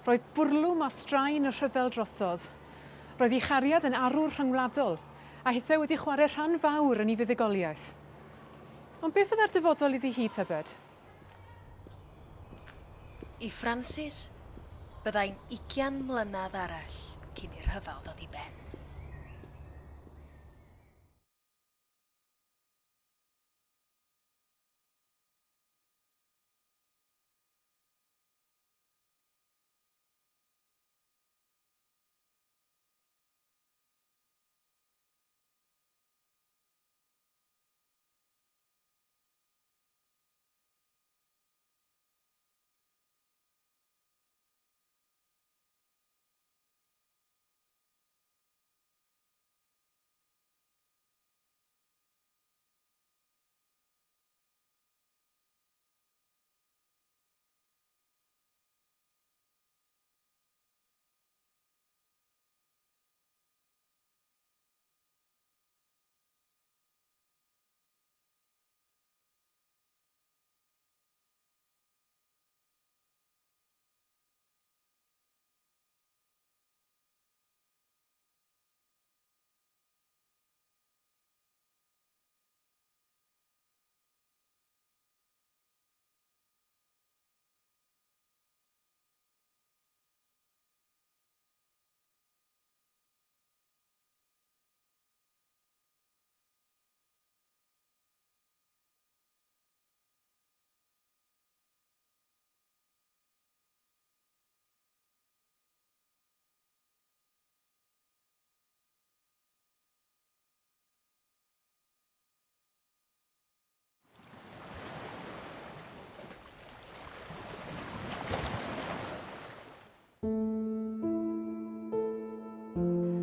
Roedd bwrlwm o straen y rhyfel drosodd. Roedd ei chariad yn arwr rhyngwladol, a hithau wedi chwarae rhan fawr yn ei fuddugoliaeth. Ond beth fydda'r dyfodol iddi hi tybed? I Francis, byddai'n 20 mlynedd arall cyn i'r rhyfel ddod i ben.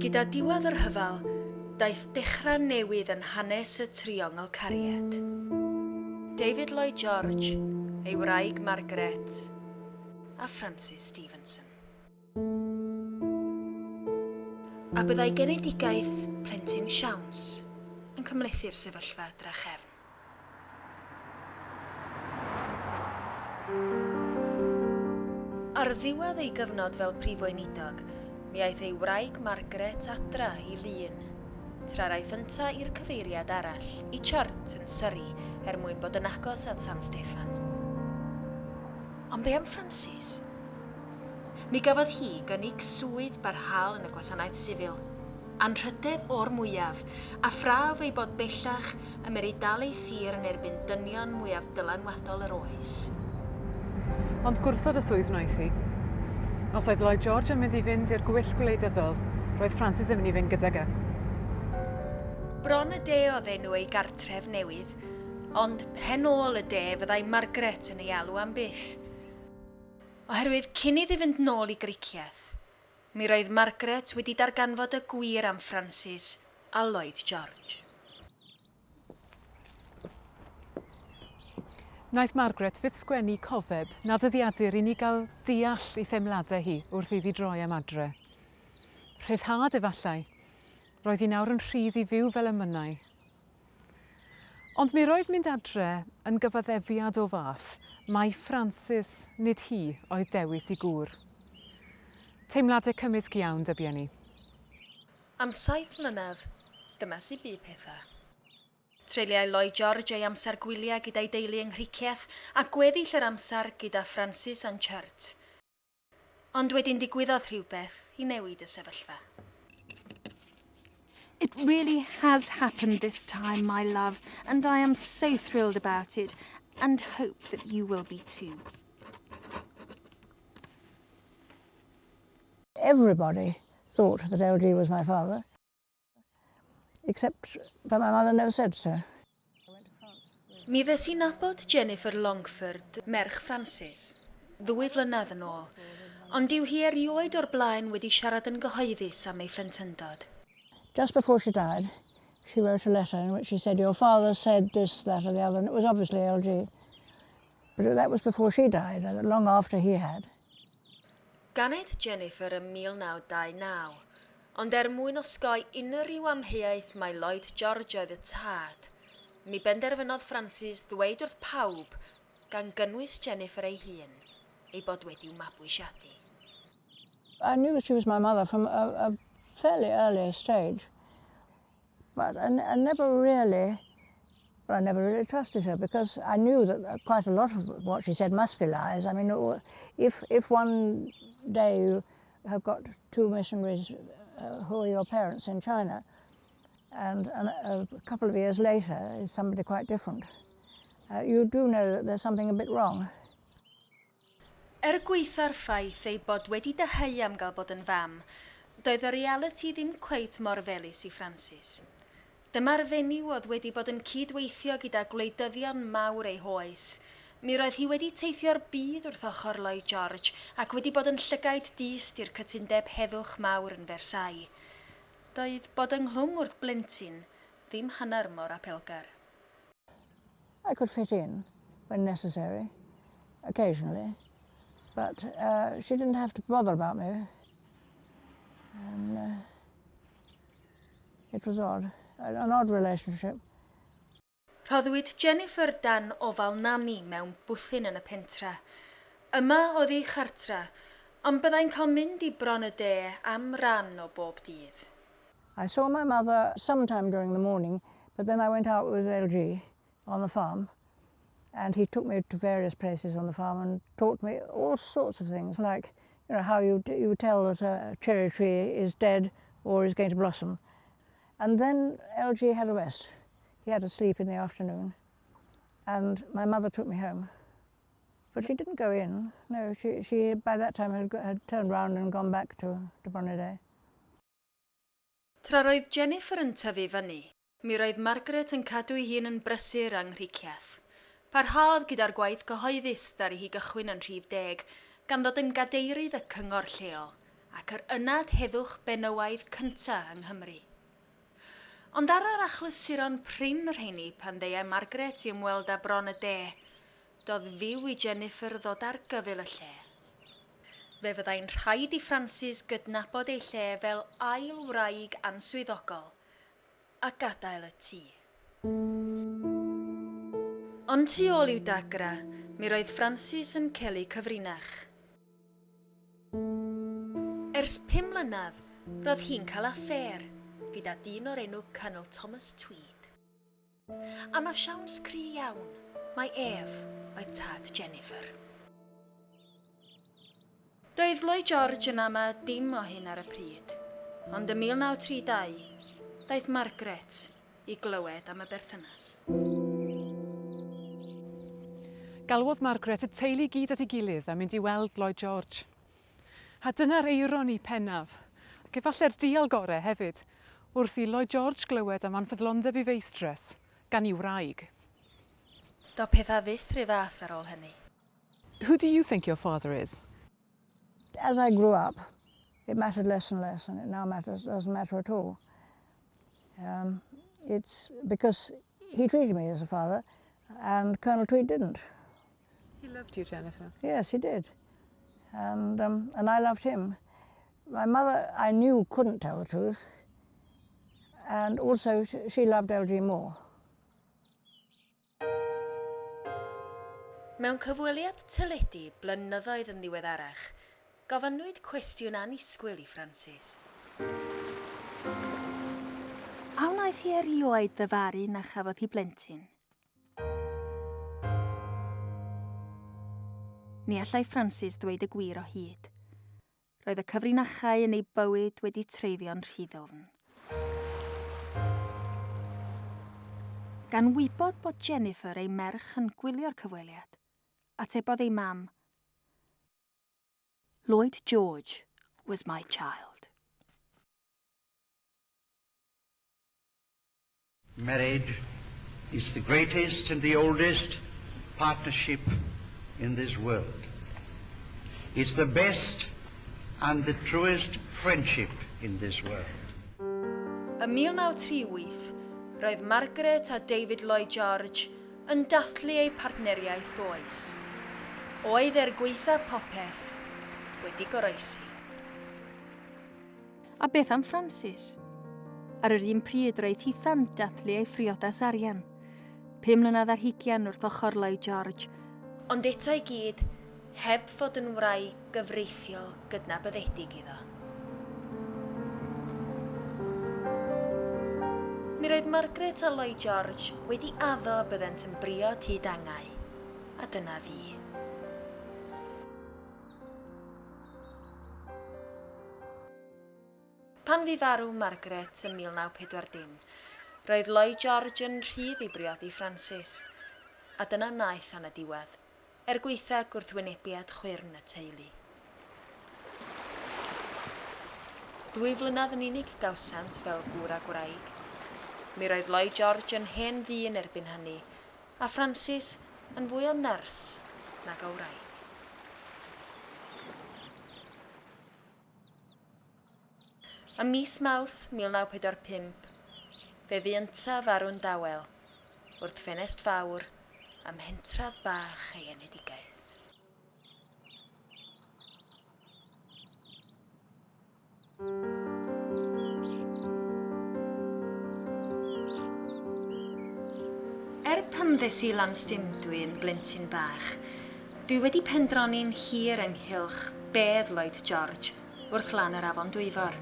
Gyda diwedd yr rhyfel, daeth dechrau newydd yn hanes y triongl cariad. David Lloyd George, ei wraig Margaret, a Francis Stevenson. A byddai genedigaeth plentyn siawns yn cymlethu'r sefyllfa drachefn. Ar ddiwedd ei gyfnod fel prif weinidog, mi aeth ei wraig Margaret adra i Lŷn, tra'r aeth ynta i'r cyfeiriad arall i Chart yn Surrey mwyn bod yn agos at San Steffan. Ond be am Francis? Mi gafodd hi gynnig swydd barhaol yn y gwasanaeth sifil, anrhydedd o'r mwyaf, a phraf ei bod bellach yn meri dal ei thir yn erbyn dynion mwyaf dylanwadol yr oes. Ond gwrthod y swydd wnaeth hi. Os oedd Lloyd George yn mynd i fynd i'r gwyll gwleidyddol, roedd Francis yn mynd i fynd gydag e. Bron y de oedd enw ei gartref newydd, ond pen ôl y de fyddai Margaret yn ei alw am byth. Oherwydd cyn iddi fynd nôl i griciaeth, mi roedd Margaret wedi darganfod y gwir am Francis a Lloyd George. Wnaeth Margaret fydd sgwennu cofeb nad yddiadur i ni gael deall ei themladau hi wrth iddi droi am adre. Rhyddhad efallai, roedd hi nawr yn rhydd i fyw fel ymynau. Ond mi roedd mynd adre yn gyfaddefiad o fath, mae Francis nid hi oedd dewis i gŵr. Teimladau cymysg iawn dybiau ni. Am 7 mlynedd, dyma sy'n bu pethau. Treiliau Lloyd George ei amser gwyliau gyda'i deulu yng Nghriciaeth a gweddill yr amser gyda Francis and Churt. Ond wedyn digwyddodd rhywbeth i newid y sefyllfa. It really has happened this time, my love, and I am so thrilled about it, and hope that you will be too. Everybody thought that LG was my father, except that my mother never said so. Mi ddes i nabod Jennifer Longford, merch Francis, 2 flynedd yn ôl, ond dyw hi erioed o'r blaen wedi siarad yn gyhoeddus am ei phlentyndod. Just before she died, she wrote a letter in which she said, "Your father said this, that or the other," and it was obviously LG. But that was before she died, long after he had. Ganed Jennifer yn 1929, ond mwyn osgoi unrhyw amheuaeth mae Lloyd George oedd y tad, mi benderfynodd Francis ddweud wrth pawb, gan gynnwys Jennifer ei hun, ei bod wedi'w mabwysiadu. I knew that she was my mother from a fairly early stage, but I never really trusted her because I knew that quite a lot of what she said must be lies. I mean, if one day you have got 2 missionaries who are your parents in China, and a couple of years later is somebody quite different, you do know that there's something a bit wrong. Gweitha'r ffaith ei bod wedi dyheu am gael bod yn fam, doedd y reality ddim cweit mor felys i Francis. Dyma'r fenyw oedd wedi bod yn cydweithio gyda gwleidyddion mawr ei hoes. Mi roedd hi wedi teithio'r byd wrth ochr Lloyd George ac wedi bod yn llygaid dyst i'r cytundeb heddwch mawr yn Versailles. Doedd bod ynghlwm wrth blentyn ddim hanner mor apelgar. I could fit in when necessary, occasionally, but she didn't have to bother about me. And it was odd, an odd relationship. Rhoddwyd Jennifer dan ofal nani mewn bwthyn yn y pentra. Yma oedd ei chartra, ond byddai'n cael mynd i bron y de am ran o bob dydd. I saw my mother sometime during the morning, but then I went out with LG on the farm, and he took me to various places on the farm and taught me all sorts of things, like how you tell that a cherry tree is dead or is going to blossom. And then LG had a rest. He had to sleep in the afternoon, and my mother took me home. But she didn't go in. No, she by that time had turned round and gone back to Bonneday. Tra roedd Jennifer yn tyfu fyny, mi roedd Margaret yn cadw ei hun yn brysur yng Nghriciaeth. Parhaodd gyda'r gwaith gyhoeddus ddaru hi gychwyn yn Rhif 10, gan ddod yn gadeirydd y cyngor lleol, ac yr ynad heddwch benywaidd cyntaf yng Nghymru. Ond ar yr achlyssuron prin rheini pan ddeiau Margaret i ymweld â bron y de, doedd fyw i Jennifer ddod ar gyfyl y lle. Fe fyddai'n rhaid i Francis gydnabod ei lle fel ail wraig answyddogol a gadael y tŷ. Ond tu ôl i'w dagra, mi roedd Francis yn celu cyfrinach. Ers 5 mlynedd, roedd hi'n cael affair gyda dyn o'r enw Colonel Thomas Tweed. A mae siawns cry iawn, mae ef oedd tad Jennifer. Doedd Lloyd George yn ama dim o hyn ar y pryd, ond ym 1932, daeth Margaret i glywed am y berthynas. Galwodd Margaret y teulu gyd at ei gilydd a mynd i weld Lloyd George. A dyna'r eironi pennaf, ac efallai'r dial gorau hefyd, wrth i Lloyd George glywed am anfyddlondeb I feistres, gan I wraig. Do pethau fyth rhy fath ar ôl hynny. Who do you think your father is? As I grew up, it mattered less and less, and it now doesn't matter at all. It's because he treated me as a father, and Colonel Tweed didn't. He loved you, Jennifer. Yes, he did. And I loved him. My mother, I knew, couldn't tell the truth. And also, she loved LG more. Mewn cyfweliad teledu blynyddoedd yn ddiweddarach, gofynnwyd cwestiwn annisgwyl I Francis. A wnaeth hi erioed ddyfaru na chafodd hi blentyn? Ni allai Francis ddweud y gwir o hyd. Roedd y cyfrinachau yn ei bywyd wedi treiddio'n rhy ddofn. Gan wybod bod Jennifer ei merch yn gwylio'r cyfweliad, atebodd ei mam, Lloyd George was my child. Marriage is the greatest and the oldest partnership in this world. It's the best and the truest friendship in this world. Ym 1938, roedd Margaret a David Lloyd George yn dathlu eu partneriaeth oes. Oedd gweitha popeth wedi goroesi. A beth am Francis? Ar yr un pryd roedd Hithan dathlu ei phriodas arian, 5 mlynedd ar hugian wrth ochr Lloyd George, ond eto I gyd heb fod yn wraig gyfreithiol gydnabyddedig iddo. Mi roedd Margaret a Lloyd George wedi addo byddent yn briod hyd angau, a dyna fi. Pan fu farw Margaret yn 1940, roedd Lloyd George yn rhydd I briodi Francis, a dyna naeth yn y diwedd, gweitha gwrthwynebiad chwyrn y teulu. 2 flynedd yn unig gawsant fel gŵr a gwraig. Mi roedd Lloyd George yn hen ddyn erbyn hynny, a Francis yn fwy o nyrs nag o wraig. Ym mis Mawrth 1945, fe fu yntaf farw'n dawel, wrth ffenest fawr am hentraf bach ei enedigaeth. Pan ddes I lan stimdwy yn blentyn bach, dwi wedi pendroni'n hir ynghylch bedd Lloyd George wrth lan yr afon Dwyfor.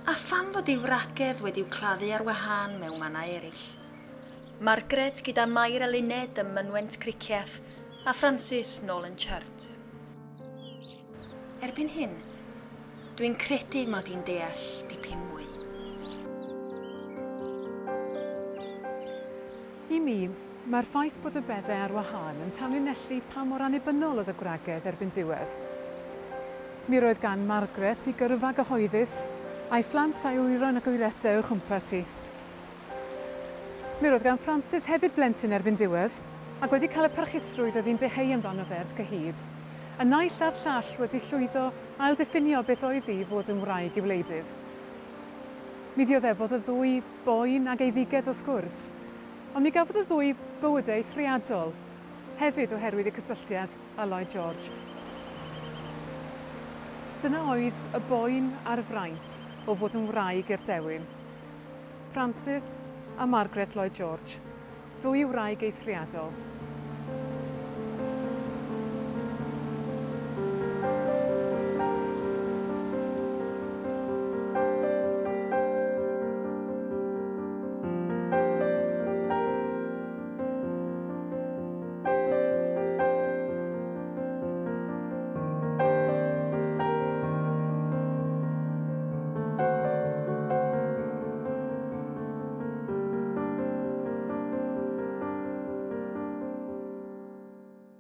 A pham fod ei wragedd wedi'w claddu ar wahân mewn mannau eraill. Margaret gyda Mair a Luned ym mynwent criciaeth a Francis nôl yn chart. Erbyn hyn, dwi'n credu mod i'n deall dipyn mwy. I mi, mae'r ffaith bod y beddau ar wahân yn tanlinellu pa mor annibynnol oedd y gwragedd erbyn diwedd. Mi roedd gan Margaret I gyrfa gyhoeddus a'i phlant a'i wyron ac wyresau o chwmpas hi. Mi roedd gan Francis hefyd blentyn erbyn diwedd, ac wedi cael y parchusrwydd oedd hi'n deheu amdano fe ers cyhyd. Y naill a'r llall wedi llwyddo ail ddiffinio beth oedd hi fod yn wraig I wleidydd. Mi ddioddefodd y ddwy boen ag eiddigedd wrth gwrs, ond mi gafodd y ddwy bywydau eithriadol, hefyd oherwydd y cysylltiad â Lloyd George. Dyna oedd y boen a'r fraint o fod yn wraig i'r dewin. Francis a Margaret Lloyd George, 2 wraig eithriadol.